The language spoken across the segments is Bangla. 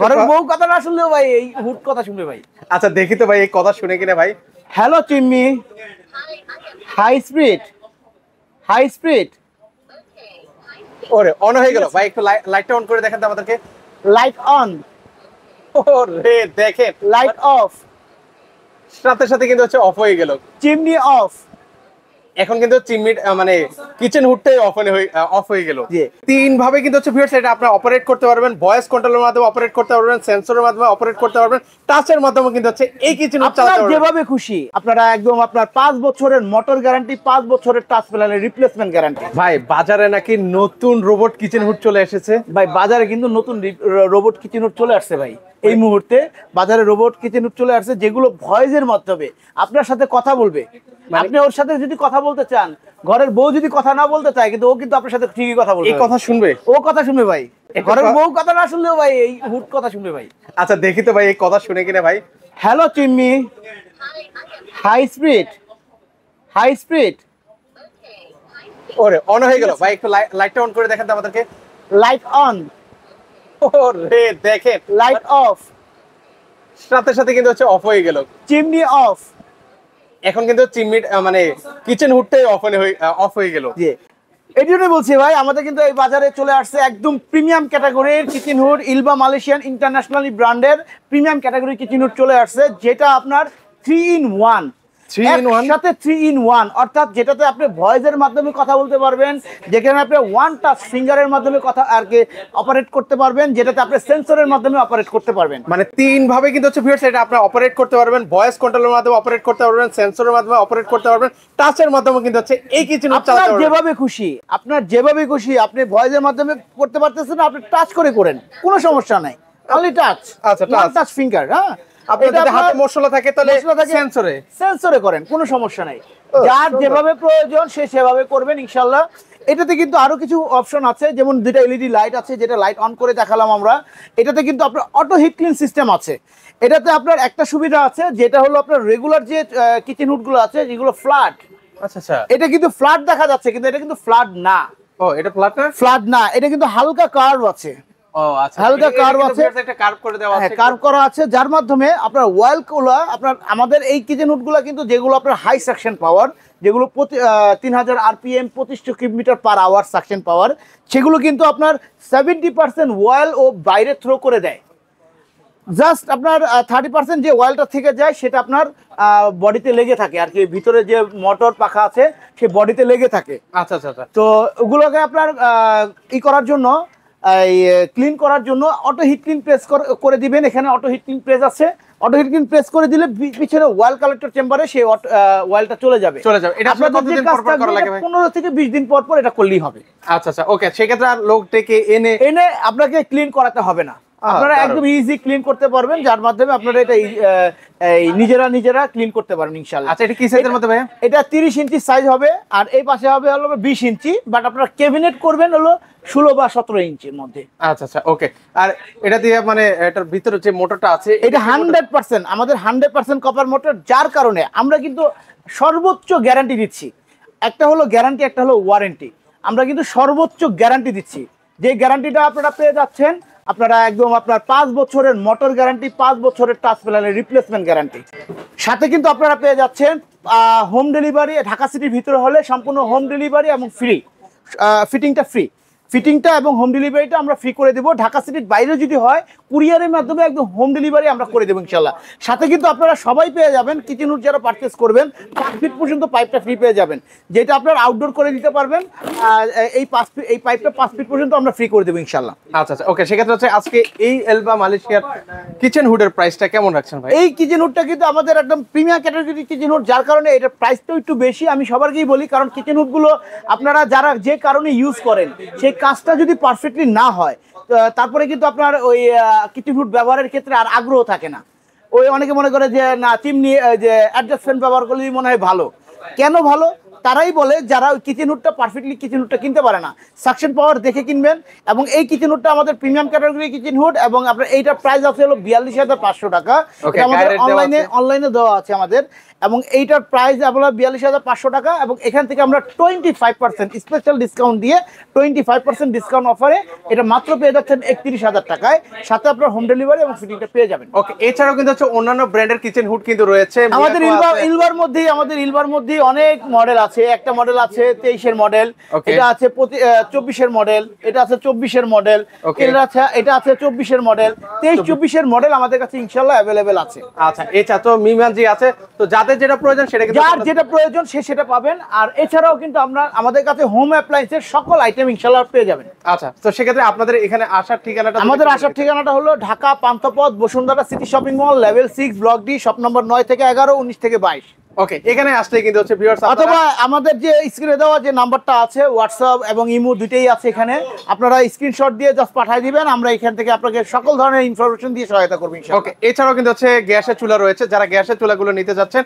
ঘরের বউ কথা না শুনলেও ভাই এই হুট কথা শুনবে ভাই। আচ্ছা দেখি তো ভাই এই কথা শুনে কিনা ভাই। হ্যালো চিম্মি, হাই স্পিড, হাই স্পিড। ওরে অন হয়ে গেল ভাই, একটু লাইটটা অন করে দেখেন তো আমাদেরকে। লাইট অন, ওরে দেখেন লাইট অফ, সাথে সাথে কিন্তু হচ্ছে অফ হয়ে গেল। Chimney of. এখন কিন্তু চিমনি মানে কিচেন হুডটাই অফ হয়ে গেল। তিন ভাবে কিন্তু হচ্ছে ভিউয়ার্স এটা আপনি অপারেট করতে পারবেন, ভয়েস কন্ট্রোলের মাধ্যমে অপারেট করতে পারবেন, সেন্সরের মাধ্যমে অপারেট করতে পারবেন, টাচের মাধ্যমে কিন্তু হচ্ছে এই কিচেন হুড চালাতে পারবেন যেভাবে খুশি। আপনারা একদম আপনার 5 বছরের মোটর গ্যারান্টি, 5 বছরের টাচ প্যানেলের রিপ্লেসমেন্ট গ্যারান্টি। ভাই বাজারে নাকি নতুন রোবট কিচেন হুড চলে এসেছে। ভাই বাজারে কিন্তু নতুন রোবট কিচেন হুড চলে আসছে ভাই। এই মুহূর্তে বাজারে রোবট কিচেন হুড চলে আসছে যেগুলো ভয়েসের মাধ্যমে আপনার সাথে কথা বলবে। আপনি ওর সাথে যদি কথা বলতে চান, ঘরের বউ যদি কথা না বলতে চায়, কিন্তু ও কিন্তু আপনার সাথে ঠিকই কথা বলবে। এই কথা শুনবে, ও কথা শুনবে ভাই। ঘরের বউ কথা না শুনলেও ভাই এই হুট কথা শুনবে ভাই। আচ্ছা দেখি তো ভাই এই কথা শুনে কিনা ভাই। হ্যালো চিম্মি, হাই স্পিড, হাই স্পিড। ওরে অন হয়ে গেল ভাই, একটু লাইটটা অন করে দেখেন তো আমাদেরকে। লাইট অন, ওরে দেখেন লাইট অফ, সাথে সাথে কিন্তু হচ্ছে অফ হয়ে গেল। Chimney of. এখন কিন্তু চিমনি মানে কিচেন হুডটাই অফ হয়ে গেল। জি, এই জন্যই বলছি ভাই, আমাদের কিন্তু এই বাজারে চলে আসছে একদম প্রিমিয়াম ক্যাটাগরির কিচেন হুড, ইলবা মালয়েশিয়ান ইন্টারন্যাশনালি ব্র্যান্ডের প্রিমিয়াম ক্যাটাগরির কিচেন হুড চলে আসছে, যেটা আপনার 3 in 1। 3 in 1 সাথে 3 in 1, অর্থাৎ যেটাতে আপনি ভয়েসের মাধ্যমে কথা বলতে পারবেন, যেখানে আপনি ওয়ান টাচ ফিঙ্গারের মাধ্যমে কথা আর কি অপারেট করতে পারবেন, যেটাতে আপনি সেন্সরের মাধ্যমে অপারেট করতে পারবেন। মানে তিন ভাবে কিন্তু হচ্ছে ভিউয়ার্স এটা আপনি অপারেট করতে পারবেন, ভয়েস কন্ট্রোলের মাধ্যমে অপারেট করতে পারবেন, সেন্সরের মাধ্যমে অপারেট করতে পারবেন, টাচের মাধ্যমে কিন্তু হচ্ছে এই কিচেন হুড চালাতে পারবেন। যেভাবে খুশি, আপনার যেভাবে খুশি, আপনি ভয়েসের মাধ্যমে করতে পারতেছেন, আপনি টাচ করে করেন, কোনো সমস্যা নাই। Only touch. আচ্ছা টাচ ফিঙ্গার। হ্যাঁ, আপনার যদি হাতে মশলা থাকে তাহলে সেন্সরে করেন, কোনো সমস্যা নাই। যার যেভাবে প্রয়োজন সে সেভাবে করবেন ইনশাআল্লাহ। এটাতে কিন্তু আরো কিছু অপশন আছে, যেমন দুটো এলইডি লাইট আছে, যেটা লাইট অন করে দেখালাম আমরা। এটাতে কিন্তু আপনার অটো হিট ক্লিন সিস্টেম আছে। এটাতে আপনার একটা সুবিধা আছে, যেটা হলো আপনার রেগুলার যে কিচেন হুডগুলো আছে যেগুলো ফ্ল্যাট, আচ্ছা আচ্ছা, এটা কিন্তু ফ্ল্যাট দেখা যাচ্ছে, কিন্তু এটা কিন্তু ফ্ল্যাট না। ও এটা ফ্ল্যাট না? ফ্ল্যাট না, এটা কিন্তু হালকা কার্ভ আছে। ও আচ্ছা, হালকা কার্ভ আছে, একটা কার্ভ করে দেওয়া আছে। হ্যাঁ, কার্ভ করা আছে, যার মাধ্যমে আপনার ওয়েলগুলো, আপনার আমাদের এই কিচেন হুডগুলো কিন্তু যেগুলো আপনার হাই সাকশন পাওয়ার, যেগুলো 3000 RPM 25 kilometre per hour suction power, সেগুলো কিন্তু আপনার 70% ওয়েল ও বাইরে থ্রো করে দেয়। জাস্ট আপনার 30% যে ওয়েলটা থেকে যায় সেটা আপনার বডিতে লেগে থাকে আর কি, ভিতরে যে মোটর পাখা আছে সে বডিতে লেগে থাকে। আচ্ছা আচ্ছা আচ্ছা, তো ওগুলোকে আপনার ই করার জন্য, ক্লিন করার জন্য অটো হিট ক্লিন প্রেস করে দিবেন। এখানে অটো হিট ক্লিন প্রেস আছে, অটো হিট ক্লিন প্রেস করে দিলে পিছনে ওয়েল কালেক্টর চেম্বারে সেই ওয়েলটা চলে যাবে। এটা আপনার কতদিন পর পর করা লাগে ভাই? 15 থেকে 20 দিন পর পর এটা করলেই হবে। আচ্ছা আচ্ছা, ওকে। সেক্ষেত্রে আর লোক থেকে এনে আপনাকে ক্লিন করাতে হবে না, আপনারা একদম ইজি ক্লিন করতে পারবেন, যার মাধ্যমে আপনারা এটা নিজেরা ক্লিন করতে পারবেন ইনশাআল্লাহ। আচ্ছা, এটা কি সাইজের মধ্যে ভাই? এটা 30 ইঞ্চি সাইজ হবে, আর এই পাশে হবে হলো 20 ইঞ্চি, বাট আপনারা ক্যাবিনেট করবেন হলো 16 বা 17 ইঞ্চির মধ্যে। আচ্ছা আচ্ছা, ওকে। আর এটা দিয়ে মানে এটার ভিতরে যে মোটরটা আছে এটা 100% আমাদের 100% কপার মোটর, যার কারণে আমরা কিন্তু সর্বোচ্চ গ্যারান্টি দিচ্ছি। একটা হলো গ্যারান্টি, একটা হলো ওয়ারেন্টি। আমরা কিন্তু সর্বোচ্চ গ্যারান্টি দিচ্ছি, যে গ্যারান্টিটা আপনারা পেয়ে যাচ্ছেন আপনারা একদম আপনার 5 বছরের মোটর গ্যারান্টি, 5 বছরের টাচ প্যানেলের রিপ্লেসমেন্ট গ্যারান্টি। সাথে কিন্তু আপনারা পেয়ে যাচ্ছেন হোম ডেলিভারি। ঢাকা সিটির ভিতরে হলে সম্পূর্ণ হোম ডেলিভারি এবং ফ্রি, ফিটিংটা ফ্রি। ফিটিংটা এবং হোম ডেলিভারিটা আমরা ফ্রি করে দেবো। ঢাকা সিটির বাইরে যদি হয় কুরিয়ারের মাধ্যমে একদম হোম ডেলিভারি আমরা করে দেবো ইনশাল্লাহ। সাথে কিন্তু আপনারা সবাই পেয়ে যাবেন, কিচেন হুড যারা পারচেস করবেন 5 ফিট পর্যন্ত পাইপটা ফ্রি পেয়ে যাবেন, যেটা আপনার আউটডোর করে দিতে পারবেন। এই পাইপটা 5 ফিট পর্যন্ত আমরা ফ্রি করে দেবো ইনশাল্লাহ। আচ্ছা আচ্ছা, ওকে। সেক্ষেত্রে হচ্ছে আজকে এই এলবা মালয়েশিয়ার কিচেন হুডের প্রাইসটা কেমন রাখছেন ভাই? এই কিচেন হুডটা কিন্তু আমাদের একদম প্রিমিয়াম ক্যাটাগরি কিচেন হুড, যার কারণে এটার প্রাইসটাও একটু বেশি। আমি সবারকেই বলি, কারণ কিচেন হুডগুলো আপনারা যারা যে কারণে ইউজ করেন, সেই কাজটা যদি পারফেক্টলি না হয়, তারপরে কিন্তু আপনার ওই কিচেন হুড ব্যবহারের ক্ষেত্রে আর আগ্রহ থাকে না। ওই অনেকে মনে করে যে না চিমনি যে অ্যাডজাস্টমেন্ট ব্যবহার করলেই মনে হয় ভালো। কেন ভালো? তারাই বলে যারা ওই কিচেন হুডটা পারফেক্টলি কিচেন হুডটা কিনতে পারে না, সাকশন পাওয়ার দেখে কিনবেন। এবং এই কিচেন হুডটা আমাদের প্রিমিয়াম ক্যাটাগরি কিচেন হুড, এবং আপনার এইটার প্রাইস আছে হলো 42,500 টাকা। Okay, এটা আমাদের guided দেওয়া আছে। অনলাইনে দেওয়া আছে আমাদের, এবং এইটার প্রাইস আপনার 42,500 টাকা। এবং এখান থেকে আমরা 25% স্পেশাল ডিসকাউন্ট দিয়ে 25% ডিসকাউন্ট অফারে এটা মাত্র পেয়ে যাচ্ছেন 31,000 টাকায়, সাথে আপনার হোম ডেলিভারি এবং ফিটিংটা পেয়ে যাবেন। ওকে, এছাড়াও কিন্তু হচ্ছে অন্যান্য ব্র্যান্ডের কিচেন হুড কিন্তু রয়েছে আমাদের মিয়াকো আছে। ইলবার মধ্যেই অনেক মডেল আছে। একটা মডেল আছে 23-এর মডেল, Okay. এটা আছে 24-এর মডেল, এটা আছে 24-এর মডেল, Okay. এটা আছে 24-এর মডেল, 23-24-এর মডেল আমাদের কাছে ইনশাআল্লাহ অ্যাভেলেবেল আছে। আচ্ছা, এছাড়া তো মিমানজি আছে, তো যাদের যেটা প্রয়োজন সেটা কিন্তু যার যেটা প্রয়োজন সে সেটা পাবেন। আর এছাড়াও কিন্তু আমাদের কাছে হোম অ্যাপ্লায়েন্সের সকল আইটেম ইনশাআল্লাহ পেয়ে যাবেন। আচ্ছা, তো সেক্ষেত্রে আপনাদের এখানে আসার ঠিকানাটা আমাদের আসার ঠিকানাটা হলো Dhaka Panthapath Bashundhara city shopping mall, level 6, block D, shop number 9 থেকে 11, 19 থেকে 22। ওকে, এখানে আসলে কিন্তু হচ্ছে ভিউয়ার্স অথবা আমাদের যে স্ক্রিনে দেওয়া যে নাম্বারটা আছে, হোয়াটসঅ্যাপ এবং ইমো দুটেই আছে এখানে, আপনারা স্ক্রিনশট দিয়ে জাস্ট পাঠিয়ে দিবেন, আমরা এখান থেকে আপনাকে সকল ধরনের ইনফরমেশন দিয়ে সহায়তা করব ইনশাআল্লাহ। ওকে, এছাড়াও কিন্তু হচ্ছে গ্যাসের চুলা রয়েছে, যারা গ্যাসের চুলাগুলো নিতে যাচ্ছেন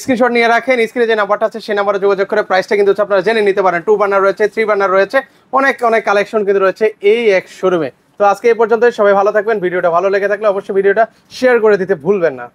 স্ক্রিনশট নিয়ে রাখেন, স্ক্রিনে যে নাম্বারটা আছে সেই নাম্বারে যোগাযোগ করে প্রাইসটা কিন্তু হচ্ছে আপনারা জেনে নিতে পারেন। 2 বার্নার রয়েছে, 3 বার্নার রয়েছে, অনেক কালেকশন কিন্তু রয়েছে এই এক শোরুমে। তো আজকে এই পর্যন্তই, সবাই ভালো থাকবেন। ভিডিওটা ভালো লেগে থাকলে অবশ্যই ভিডিওটা শেয়ার করে দিতে ভুলবেন না।